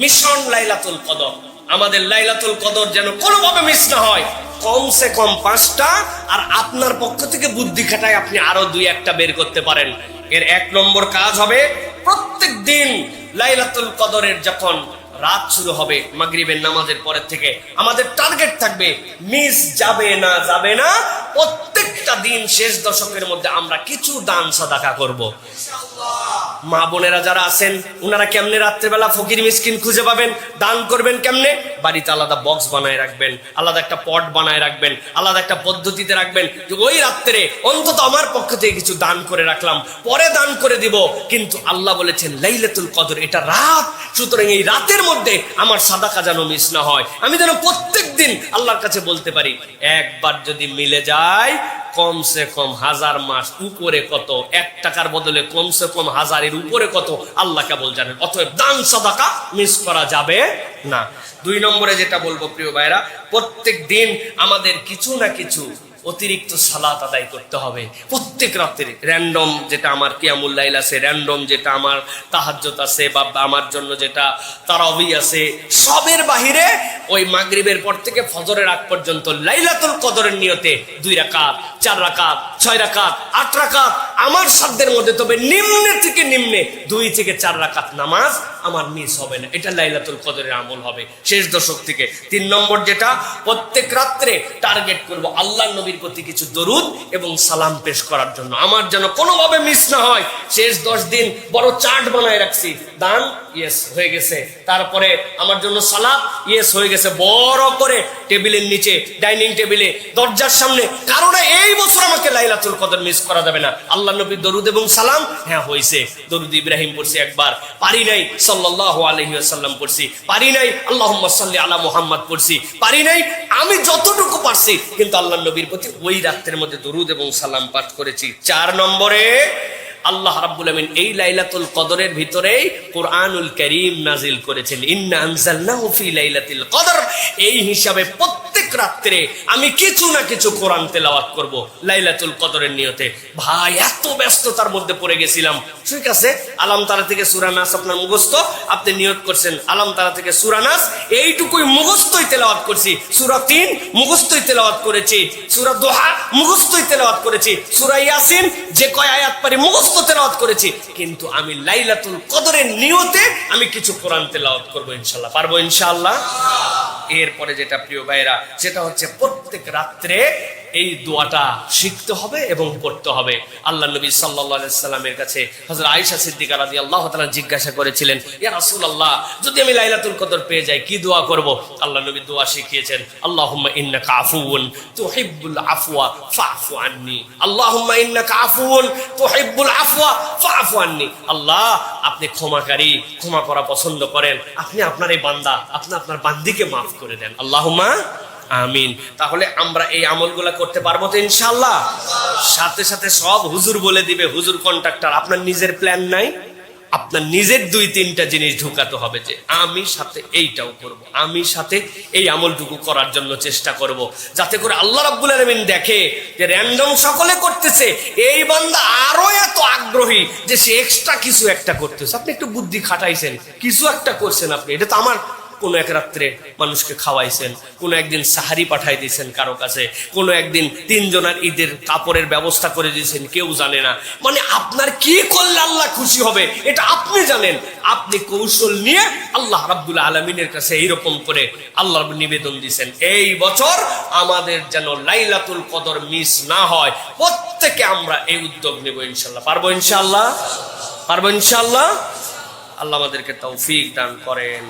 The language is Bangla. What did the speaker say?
মিশন লাইলাতুল কদর। আমাদের লাইলাতুল কদর যেন কোনোভাবে মিস না হয়। কমসে কম 5টা, আর আপনার পক্ষ থেকে বুদ্ধি খাটায় আপনি আরো 2-1টা বের করতে পারেন। এর 1 নম্বর কাজ হবে, প্রত্যেক দিন লাইলাতুল কদরের যখন রাত শুরু হবে মাগরিবের নামাজের পরের থেকে আমাদের টার্গেট থাকবে মিস যাবে না। প্রত্যেকটা দিন শেষ দশকের মধ্যে আমরা কিছু দান সাদাকা করব। মা বোনেরা যারা আছেন ওনারা কেমনে রাত্রেবেলা ফকির মিসকিন খুঁজে পাবেন, দান করবেন কেমনে? বাড়িতে আলাদা বক্স বানায় রাখবেন, আলাদা একটা পট বানায় রাখবেন, আলাদা একটা পদ্ধতিতে রাখবেন যে ওই রাত্রে অন্তত আমার পক্ষ থেকে কিছু দান করে রাখলাম, পরে দান করে দিব। কিন্তু আল্লাহ বলেছেন লাইলাতুল কদর এটা রাত, সুতরাং এই রাতের মধ্যে আমার সাদাকা যেন মিস না হয়। আমি যেন প্রত্যেক দিন আল্লাহর কাছে বলতে পারি, একবার যদি মিলে যায় কমসে কম 1000 মাস উপরে কত, 1 টাকার বদলে কমসে কম 1000-এর উপরে কত আল্লাহ কেবল জানেন। অতএব দান সাদাকা মিস করা যাবে না। 2 নম্বরে যেটা বলবো প্রিয় ভাইরা, প্রত্যেক দিন আমাদের কিছু না কিছু অতিরিক্ত সালাত আদায় করতে হবে প্রত্যেক রাত্রে। র্যান্ডম যেটা আমার কিয়ামুল লাইল আছে, র্যান্ডম যেটা আমার তাহাজ্জুদ আছে, বা আমার জন্য যেটা তারাবি আছে, সবের বাহিরে ওই মাগরিবের পর থেকে ফজরের আগ পর্যন্ত লাইলাতুল কদরের নিয়তে 2 রাকাত, 4 রাকাত, 6 রাকাত, 8 রাকাত আমার সাধ্যের মধ্যে, তবে নিম্নে থেকে নিম্নে 2 থেকে 4 রাকাত নামাজ আমার মিস হবে না। এটা লাইলাতুল কদরের আমল হবে শেষ দশক থেকে। 3 নম্বর যেটা, প্রত্যেক রাত্রে টার্গেট করব আল্লাহর নবীর প্রতি কিছু দরুদ এবং সালাম পেশ করার জন্য, আমার যেন কোনোভাবে মিস না হয়। শেষ 10 দিন বড় চার্ট বানায় রাখছি, দান ইয়েস হয়ে গেছে, তারপরে আমার জন্য সালাত ইয়েস হয়ে গেছে, বড় করে টেবিলের নিচে, ডাইনিং টেবিলে, দরজার সামনে। কারণ এই বছর আমাকে লাইলাতুল কদর মিস করা যাবে না। আল্লাহর নবীর দরুদ এবং সালাম হ্যাঁ হয়েছে, দরুদ ইব্রাহিম পড়ছি একবার, পারি নাই সাল্লাল্লাহু আলাইহি ওয়াসাল্লাম পড়ছি, পারি নাই আল্লাহুম্মা সাল্লি আলা মুহাম্মাদ পড়ছি, পারি নাই, আমি যতটুকু পারছি কিন্তু আল্লাহর নবীর প্রতি ওই রাতের মধ্যে দরুদ এবং সালাম পাঠ করেছি। 4 নম্বরে আল্লাহ রাব্বুল আমিন এই লাইলাতুল কদরের ভিতরেই কোরআনুল কারীম নাজিল করেছেন, ইন্না আনজালনাহু ফি লাইলাতিল কদর। এই হিসাবে প্রত্যেক রাত্রে আমি কিছু না কিছু কোরআন তেলাওয়াত করব লাইলাতুল কদরের নিয়তে। ভাই এত ব্যস্ততার মধ্যে পড়ে গেছিলাম, ঠিক আছে আলাম তারা থেকে সূরা নাস আপনার মুখস্থ, আপনি নিয়ত করছেন আলাম তারা থেকে সূরা নাস, এইটুকুই মুখস্থই তেলাওয়াত করছি, সূরা 3 মুখস্থই তেলাওয়াত করেছি, সূরা দোহা মুখস্থই তেলাওয়াত করেছি, সূরা ইয়াসিন যে কয় আয়াত পারি মুখস্থ তেলাওয়াত করেছি। কিন্তু আমি লাইলাতুল কদরের নিয়তে আমি কিছু কোরআন তেলাওয়াত করব ইনশাআল্লাহ, পারবো ইনশাআল্লাহ। এরপরে যেটা প্রিয় ভাইরা, সেটা হচ্ছে প্রত্যেক রাত্রে এই দোয়াটা শিখতে হবে এবং পড়তে হবে। আল্লাহ নবী সাল্লাল্লাহু আলাইহি সাল্লামের কাছে হযরত আয়েশা সিদ্দিকা রাদিয়াল্লাহু তাআলা জিজ্ঞাসা করেছিলেন, ইয়া রাসূলুল্লাহ যদি আমি লাইলাতুল কদর পেয়ে যাই কি দোয়া করব? আল্লাহ নবী দোয়া শিখিয়েছেন, আল্লাহুম্মা ইন্নাকা আফুউন তুহিব্বুল আফওয়া ফাফু আন্নি, আল্লাহুম্মা ইন্নাকা আফুউন তুহিব্বুল আফওয়া ফাফু আন্নি। আল্লাহ আপনি ক্ষমাকারী, ক্ষমা করা পছন্দ করেন, আপনি আপনার এই বান্দা, আপনি আপনার বান্দিকে মাফ করে দেন, আল্লাহুম্মা আমিন। তাহলে আমরা এই আমলগুলা করতে পারবো তো ইনশাআল্লাহ। সাথে সাথে সব হুজুর বলে দিবে, হুজুর কন্ট্রাক্টর, আপনার নিজের প্ল্যান নাই, আপনার নিজের 2-3টা জিনিস ঢুকাতে হবে যে আমি সাথে এইটাও করব, আমি সাথে এই আমলটুকু করার জন্য চেষ্টা করব, যাতে করে আল্লাহ রাব্বুল আলামিন দেখে যে র্যান্ডম সকলে করতেছে, এই বান্দা আরো এত আগ্রহী যে সে এক্সট্রা কিছু একটা করতেছে। আপনি একটু বুদ্ধি খাটাইছেন, কিছু একটা করছেন আপনি, এটা তো আমার কোনো এক রাত্রে মানুষকে খাওয়াইছেন, কোনো একদিন সাহারি পাঠাই দিয়েছেন কারো কাছে, কোনো একদিন 3 জনের ঈদের কাপড়ের ব্যবস্থা করে দিয়েছেন, কেউ জানে না। মানে আপনার কি করলে আল্লাহ খুশি হবে এটা আপনি জানেন। আপনি কৌশল নিয়ে আল্লাহ রাব্বুল আলামিনের কাছে এইরকম করে আল্লাহর নিবেদন দিয়েছেন, এই বছর আমাদের যেন লাইলাতুল কদর মিস না হয়। প্রত্যেকে আমরা এই উদ্যোগ নেব ইনশাআল্লাহ, পারবো ইনশাআল্লাহ, পারবো ইনশাআল্লাহ। আল্লাহ আমাদেরকে তৌফিক দান করেন।